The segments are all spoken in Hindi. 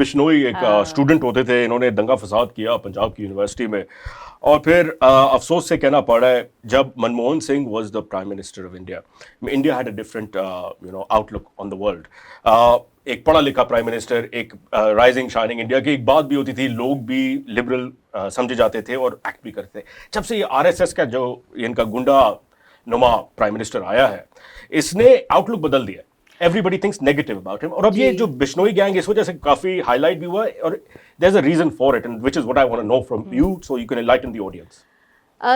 बिश्नोई एक स्टूडेंट होते थे, इन्होंने दंगा फसाद किया पंजाब की यूनिवर्सिटी में, और फिर अफसोस से कहना पड़ा है जब Manmohan Singh was the prime minister of India, India had a different outlook on the world. एक पढ़ा लिखा प्राइम मिनिस्टर, एक राइजिंग शाइनिंग इंडिया की एक बात भी होती थी, लोग भी लिबरल समझे जाते थे और एक्ट भी करते थे। जब से ये आरएसएस का जो इनका गुंडा नुमा प्राइम मिनिस्टर आया है, इसने आउटलुक बदल दिया। Everybody thinks negative about him, और अब ये जो बिश्नोई गैंग इस वजह से काफी हाईलाइट भी हुआ है, और there is a reason for it, and which is what I want to know from you so you can enlighten the audience.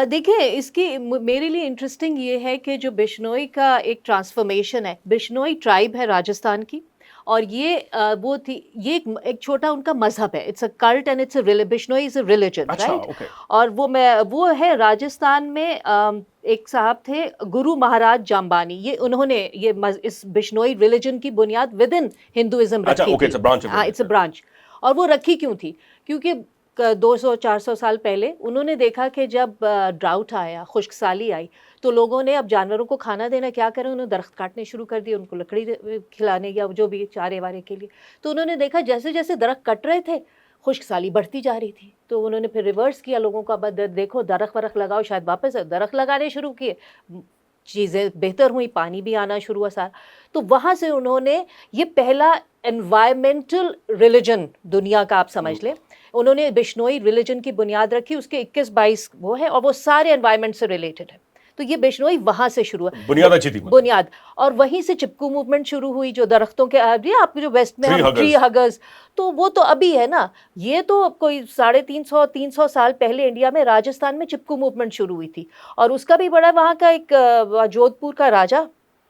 देखिए, इसकी मेरे लिए इंटरेस्टिंग ये है कि जो बिश्नोई का एक ट्रांसफॉर्मेशन है, बिश्नोई ट्राइब है राजस्थान की, और ये वो थी, ये एक छोटा उनका मजहब है, it's a cult and it's a Bishnoi is a religion, right. और वो है राजस्थान में, एक साहब थे गुरु महाराज जाम्बानी, ये उन्होंने इस बिश्नोई रिलीजन की बुनियाद विद इन हिंदुइज्म रखी थी। It's a branch. और वो रखी क्यों थी? क्योंकि 200-400 साल पहले उन्होंने देखा कि जब ड्राउट आया, खुश्कसाली आई, तो लोगों ने अब जानवरों को खाना देना क्या करें, उन्होंने दरख्त काटने शुरू कर दिए, उनको लकड़ी खिलाने या जो भी चारे वारे के लिए। तो उन्होंने देखा जैसे जैसे दरख्त कट रहे थे, खुश्कसाली बढ़ती जा रही थी, तो उन्होंने फिर रिवर्स किया लोगों का, देखो दरख्त वरख्त लगाओ, शायद वापस दरख्त लगाने शुरू किए, चीज़ें बेहतर हुई, पानी भी आना शुरू हुआ सारा। तो वहाँ से उन्होंने ये पहला एनवायरमेंटल रिलीजन दुनिया का आप समझ लें, उन्होंने बिश्नोई रिलीजन की बुनियाद रखी, उसके 21-22 वो है, और वो सारे एनवायरनमेंट से रिलेटेड है। तो ये बिश्नोई वहाँ से शुरू हुआ, बुनियाद अच्छी थी, बुनियाद। और वहीं से चिपकू मूवमेंट शुरू हुई, जो दरख्तों के आप जो वेस्ट में हम ट्री हगर्स, तो वो तो अभी है ना, ये तो कोई 350 साल पहले इंडिया में राजस्थान में चिपकू मूवमेंट शुरू हुई थी। और उसका भी बड़ा, वहाँ का एक जोधपुर का राजा,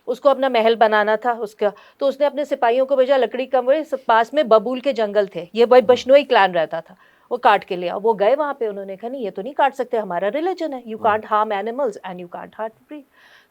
उसको अपना महल बनाना था उसका, तो उसने अपने सिपाहियों को भेजा, लकड़ी कमरे पास में बबूल के जंगल थे, ये भाई बिश्नोई क्लैन रहता था, वो काट के लिया। वो गए वहाँ पे, उन्होंने कहा नहीं ये तो नहीं काट सकते, हमारा रिलीजन है, you can't harm animals and you can't harm tree.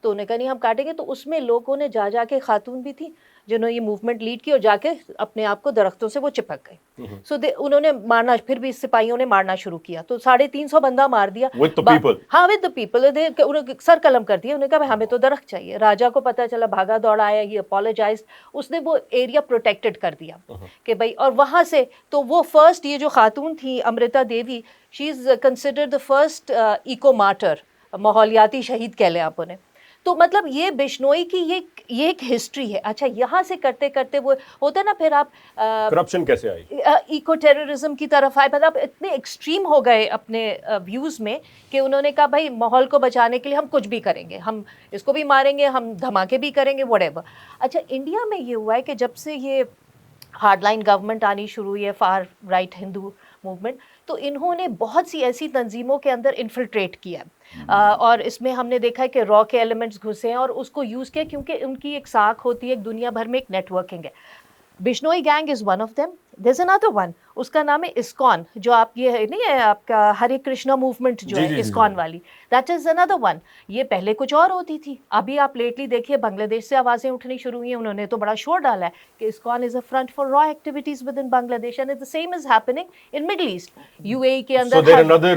तो उन्होंने कहा नहीं हम काटेंगे। तो उसमें लोगों ने जा के, खातून भी थी जिन्होंने ये मूवमेंट लीड की, और जाके अपने आप को दरख्तों से वो चिपक गए। सो उन्होंने मारना, फिर भी सिपाहियों ने मारना शुरू किया, तो 350 बंदा मार दिया विद द पीपल। हाँ, विद द पीपल। उन्होंने सर कलम कर दिया, उन्होंने कहा हमें तो दरख्त चाहिए। राजा को पता चला, भागा दौड़ा आया, ये अपोलोजाइज, उसने वो एरिया प्रोटेक्टेड कर दिया कि भाई। और वहाँ से तो वो फर्स्ट, ये जो खातून थी Amrita Devi, she is considered the first eco martyr, माहौलियाती शहीद कह लें आप उन्हें। तो मतलब ये बिश्नोई की ये एक हिस्ट्री है। अच्छा, यहाँ से करते करते वो होता है ना, फिर आप करप्शन कैसे आई, इको टेररिज्म की तरफ आए, मतलब इतने एक्सट्रीम हो गए अपने व्यूज़ में कि उन्होंने कहा भाई माहौल को बचाने के लिए हम कुछ भी करेंगे, हम इसको भी मारेंगे, हम धमाके भी करेंगे, व्हाटएवर। अच्छा, इंडिया में ये हुआ है कि जब से ये हार्डलाइन गवर्नमेंट आनी शुरू हुई है, फार राइट हिंदू मूवमेंट, तो इन्होंने बहुत सी ऐसी तंजीमों के अंदर इन्फिल्ट्रेट किया, और इसमें हमने देखा है कि रॉ के एलिमेंट्स घुसे हैं और उसको यूज़ किया, क्योंकि उनकी एक साख होती है, एक दुनिया भर में एक नेटवर्किंग है। Bishnoi gang is one of them. There is another one, उसका नाम है इस्कॉन, जो आप ये है नहीं है आपका हरे कृष्णा मूवमेंट जो है इस्कॉन वाली, दैट इज अनदर वन। ये पहले कुछ और होती थी, अभी आप लेटली देखिए बांग्लादेश से आवाज़ें उठनी शुरू हुई हैं, उन्होंने तो बड़ा शोर डाला है कि ISKCON is a front for raw activities with in Bangladesh, and the same is happening in middle east, UAE के अंदर। so there another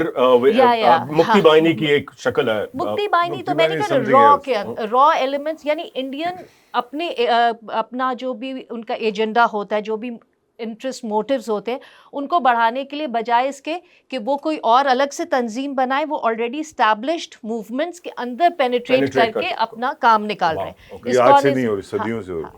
मुक्ति बाहिनी की एक शक्ल है। मुक्ति बाहिनी तो मैंने कहा रॉ के रॉ एलिमेंट्स, यानी इंडियन अपना जो भी उनका एजेंडा होता है, जो भी इंटरेस्ट मोटिव्स होते हैं, उनको बढ़ाने के लिए, बजाय इसके कि वो कोई और अलग से तंजीम बनाए, वो ऑलरेडी एस्टैब्लिश्ड मूवमेंट्स के अंदर पेनिट्रेट करके अपना काम निकाल रहे हैं। आज से नहीं हो रही, सदियों से हो रही।